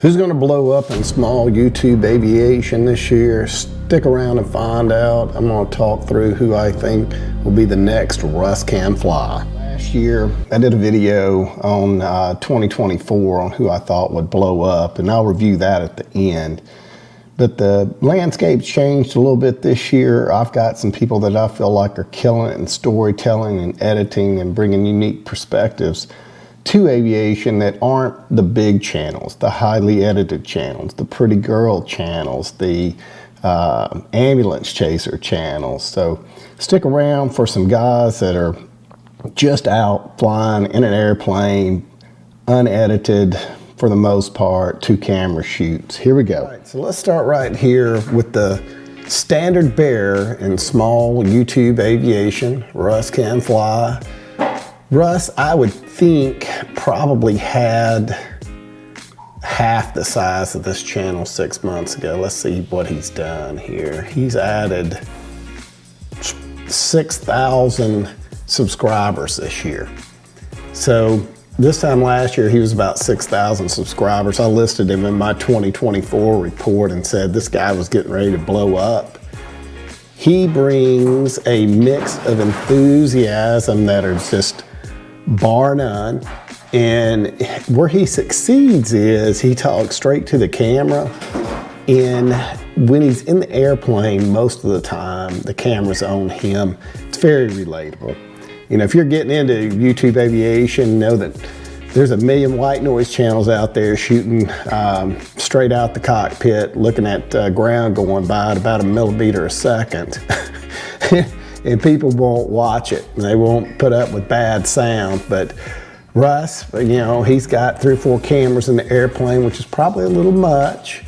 Who's going to blow up in small YouTube aviation this year? Stick around and find out. I'm going to talk through who I think will be the next Russ Can Fly. Last year, I did a video on 2024 on who I thought would blow up, and I'll review that at the end. But the landscape's changed a little bit this year. I've got some people that I feel like are killing it in storytelling and editing and bringing unique perspectives to aviation that aren't the big channels, the highly edited channels, the pretty girl channels, the ambulance chaser channels. So stick around for some guys that are just out flying in an airplane, unedited for the most part, 2-camera shoots. Here we go. All right, so let's start right here with the standard bearer in small YouTube aviation, Russ Can Fly. Russ, I would think, probably had half the size of this channel 6 months ago. Let's see what he's done here. He's added 6,000 subscribers this year. So this time last year, he was about 6,000 subscribers. I listed him in my 2024 report and said this guy was getting ready to blow up. He brings a mix of enthusiasm that are just bar none, and where he succeeds is he talks straight to the camera, and when he's in the airplane most of the time the camera's on him. It's very relatable. You know, if you're getting into YouTube aviation, know that there's a million white noise channels out there shooting straight out the cockpit, looking at ground going by at about a millimeter a second. And people won't watch it. They won't put up with bad sound. But Russ, you know, he's got 3 or 4 cameras in the airplane, which is probably a little much,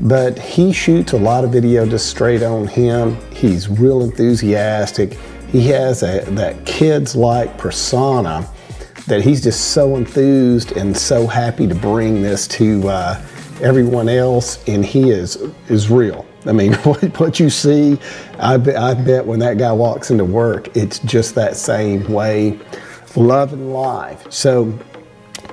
but he shoots a lot of video just straight on him. He's real enthusiastic. He has that kids-like persona that he's just so enthused and so happy to bring this to everyone else, and he is real. I mean, what you see, I bet when that guy walks into work, it's just that same way, loving life. So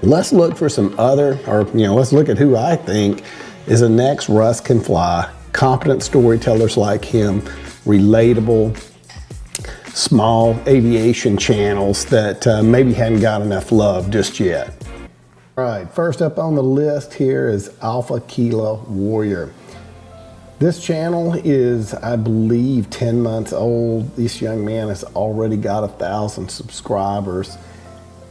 let's look for some other, or let's look at who I think is the next Russ Can Fly. Competent storytellers like him, relatable, small aviation channels that maybe hadn't got enough love just yet. All right, first up on the list here is Alpha Kila Warrior. This channel is, I believe, 10 months old. This young man has already got 1,000 subscribers.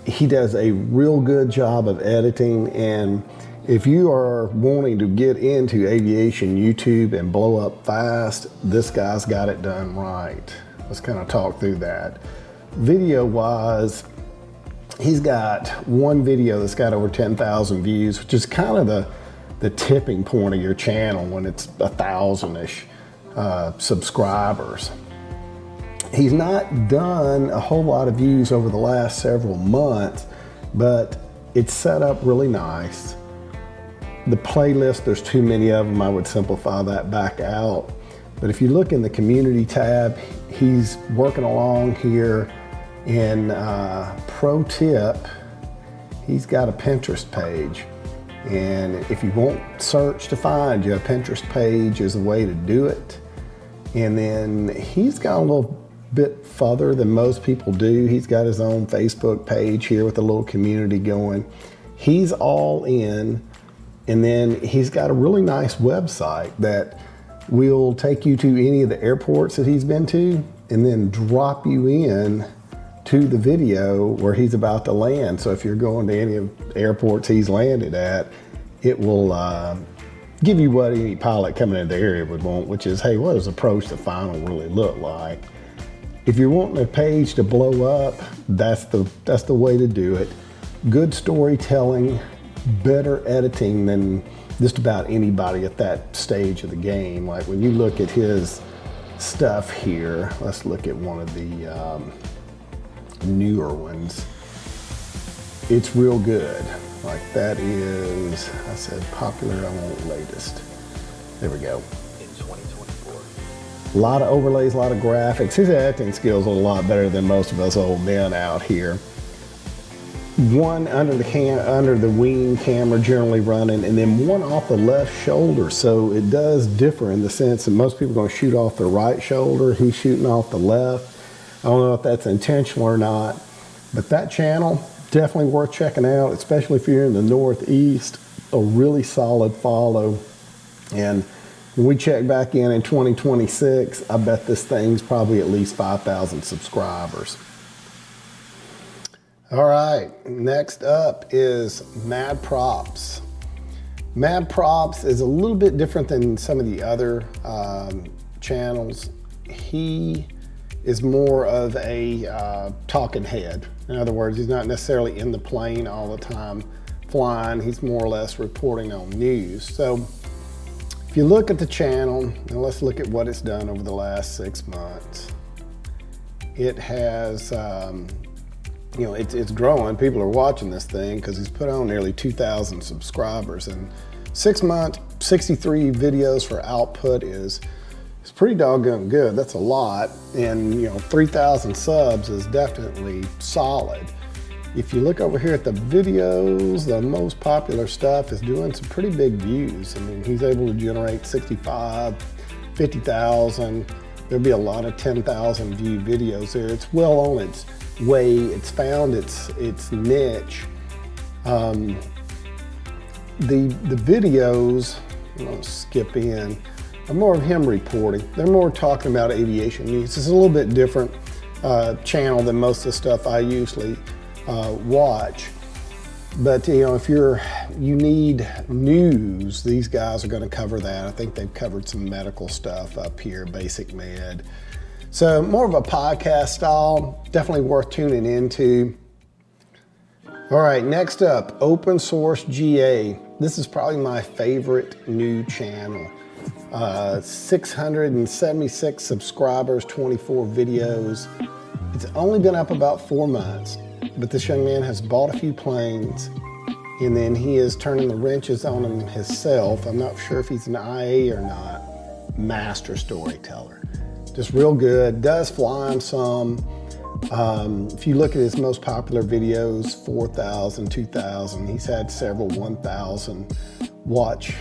He does a real good job of editing, and if you are wanting to get into aviation YouTube and blow up fast, this guy's got it done right. Let's kind of talk through that. Video-wise, he's got one video that's got over 10,000 views, which is kind of the tipping point of your channel when it's 1,000-ish subscribers. He's not done a whole lot of views over the last several months, but it's set up really nice. The playlist, there's too many of them. I would simplify that back out. But if you look in the community tab, he's working along here in pro tip, he's got a Pinterest page. And if you won't search to find you, a Pinterest page is a way to do it. And then he's got a little bit further than most people do. He's got his own Facebook page here with a little community going. He's all in. And then he's got a really nice website that will take you to any of the airports that he's been to and then drop you in to the video where he's about to land. So if you're going to any of the airports he's landed at, it will give you what any pilot coming into the area would want, which is, hey, what does approach to final really look like? If you're wanting a page to blow up, that's the way to do it. Good storytelling, better editing than just about anybody at that stage of the game. Like when you look at his stuff here, let's look at one of the newer ones. It's real good. Like that is, I said popular, I want latest. There we go. In 2024. A lot of overlays, a lot of graphics. His editing skills are a lot better than most of us old men out here. one under the wing camera generally running, and then one off the left shoulder. So it does differ in the sense that most people are going to shoot off the right shoulder. He's shooting off the left. I don't know if that's intentional or not, but that channel definitely worth checking out, especially if you're in the Northeast. A really solid follow. And when we check back in 2026, I bet this thing's probably at least 5,000 subscribers. All right, next up is Mad Props. Mad Props is a little bit different than some of the other channels. He is more of a talking head. In other words, he's not necessarily in the plane all the time flying. He's more or less reporting on news. So if you look at the channel, and let's look at what it's done over the last 6 months. It has, you know, it's growing. People are watching this thing because he's put on nearly 2,000 subscribers. And 6 months, 63 videos for output is pretty doggone good. That's a lot. And, you know, 3,000 subs is definitely solid. If you look over here at the videos, the most popular stuff is doing some pretty big views. I mean, he's able to generate 65, 50,000. There'll be a lot of 10,000 view videos there. It's well on its way. It's found its niche. The videos, I'm gonna skip in, are more of him reporting. They're more talking about aviation news. It's a little bit different channel than most of the stuff I usually watch. But you know, if you need news, these guys are going to cover that. I think they've covered some medical stuff up here, basic med. So more of a podcast style, definitely worth tuning into. All right, next up, Open Source GA. This is probably my favorite new channel. 676 subscribers, 24 videos. It's only been up about 4 months, but this young man has bought a few planes, and then he is turning the wrenches on them himself. I'm not sure if he's an IA or not. Master storyteller. Just real good, does fly them some. If you look at his most popular videos, 4,000, 2,000, he's had several 1,000 watch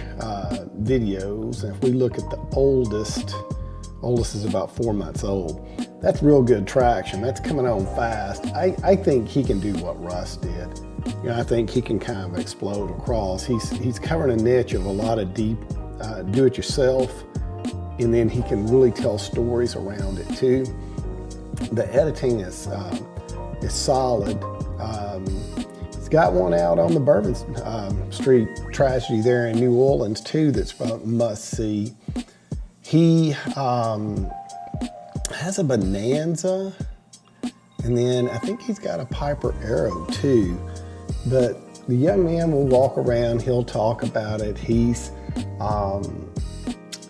videos. And if we look at the oldest is about 4 months old. That's real good traction. That's coming on fast. I think he can do what Russ did. You know, I think he can kind of explode across. He's covering a niche of a lot of deep do-it-yourself, and then he can really tell stories around it too. The editing is solid. He's got one out on the Bourbon Street tragedy there in New Orleans too that's a must see. He has a Bonanza, and then I think he's got a Piper Aero too. But the young man will walk around, he'll talk about it. He's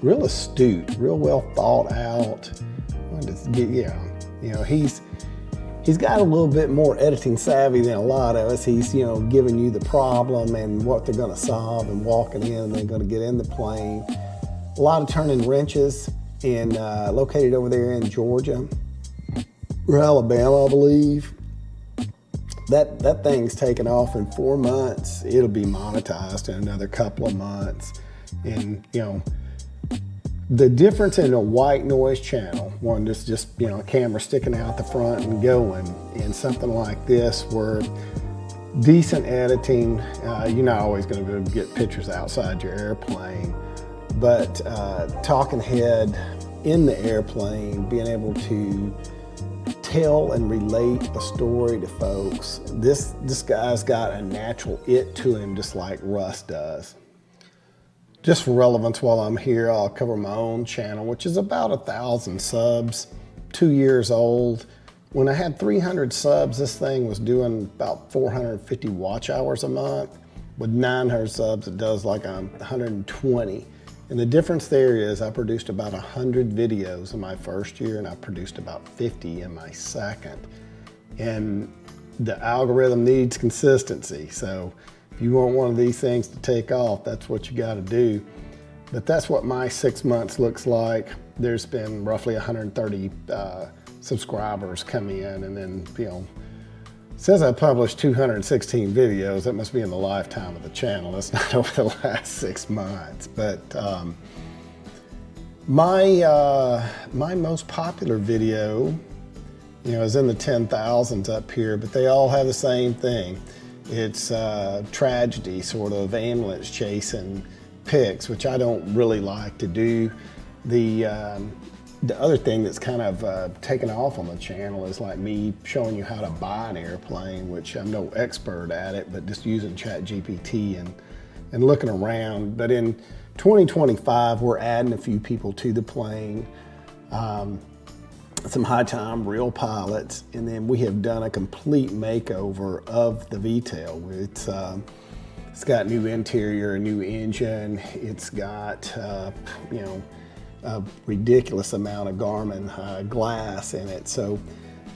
real astute, real well thought out. Yeah, you know, he's got a little bit more editing savvy than a lot of us. He's, you know, giving you the problem and what they're going to solve and walking in and they're going to get in the plane. A lot of turning wrenches, and located over there in Georgia or Alabama, I believe. That thing's taken off in 4 months. It'll be monetized in another couple of months. And you know, the difference in a white noise channel, one that's just, you know, a camera sticking out the front and going, and something like this where decent editing, you're not always going to get pictures outside your airplane, but talking head in the airplane, being able to tell and relate a story to folks. This guy's got a natural it to him, just like Russ does. Just for relevance, while I'm here, I'll cover my own channel, which is about 1,000 subs, 2 years old. When I had 300 subs, this thing was doing about 450 watch hours a month. With 900 subs, it does like 120. And the difference there is I produced about 100 videos in my first year, and I produced about 50 in my second. And the algorithm needs consistency. So if you want one of these things to take off, that's what you got to do. But that's what my 6 months looks like. There's been roughly 130 subscribers come in, and then, you know, says I published 216 videos. That must be in the lifetime of the channel. That's not over the last 6 months. But my most popular video, is in the 10,000s up here, but they all have the same thing. It's tragedy, sort of ambulance chasing pics, which I don't really like to do. The other thing that's kind of taken off on the channel is like me showing you how to buy an airplane, which I'm no expert at it, but just using ChatGPT and looking around. But in 2025, we're adding a few people to the plane, some high-time real pilots, and then we have done a complete makeover of the VTOL. It's got new interior, a new engine. It's got a ridiculous amount of Garmin glass in it. So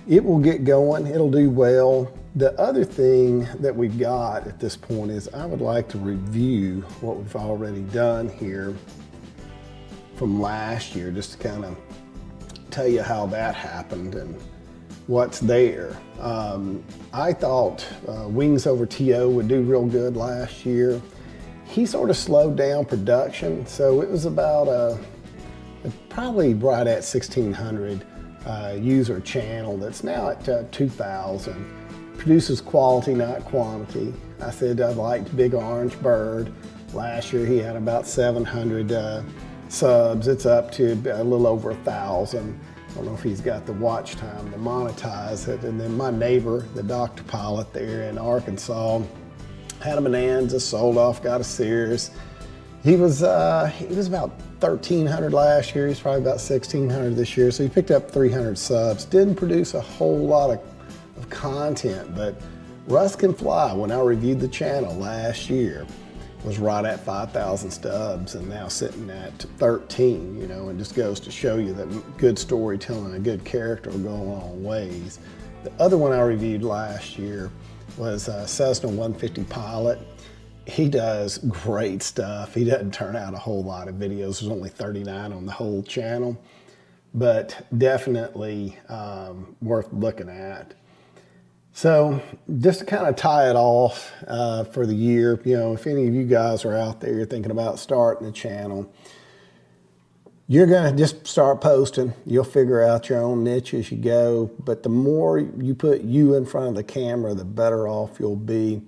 it will get going, it'll do well. The other thing that we've got at this point is I would like to review what we've already done here from last year, just to kind of tell you how that happened and what's there. I thought Wings Over TO would do real good last year. He sort of slowed down production, so it was about probably right at 1,600 user channel that's now at 2,000. Produces quality, not quantity. I said I liked Big Orange Bird. Last year he had about 700 subs. It's up to a little over 1,000. I don't know if he's got the watch time to monetize it. And then my neighbor, the doctor pilot there in Arkansas, had a Bonanza, sold off, got a Sears. He was about 1,300 last year. He's probably about 1,600 this year. So he picked up 300 subs. Didn't produce a whole lot of content, but Russ Can Fly, when I reviewed the channel last year, was right at 5,000 stubs and now sitting at 13, and just goes to show you that good storytelling and good character will go a long ways. The other one I reviewed last year was Cessna 150 Pilot. He does great stuff. He doesn't turn out a whole lot of videos. There's only 39 on the whole channel, but definitely worth looking at. So just to kind of tie it off for the year, if any of you guys are out there thinking about starting a channel, you're going to just start posting. You'll figure out your own niche as you go, but the more you put you in front of the camera, the better off you'll be.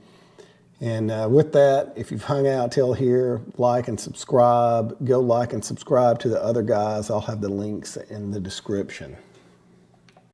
And with that, if you've hung out till here, like and subscribe. Go like and subscribe to the other guys. I'll have the links in the description.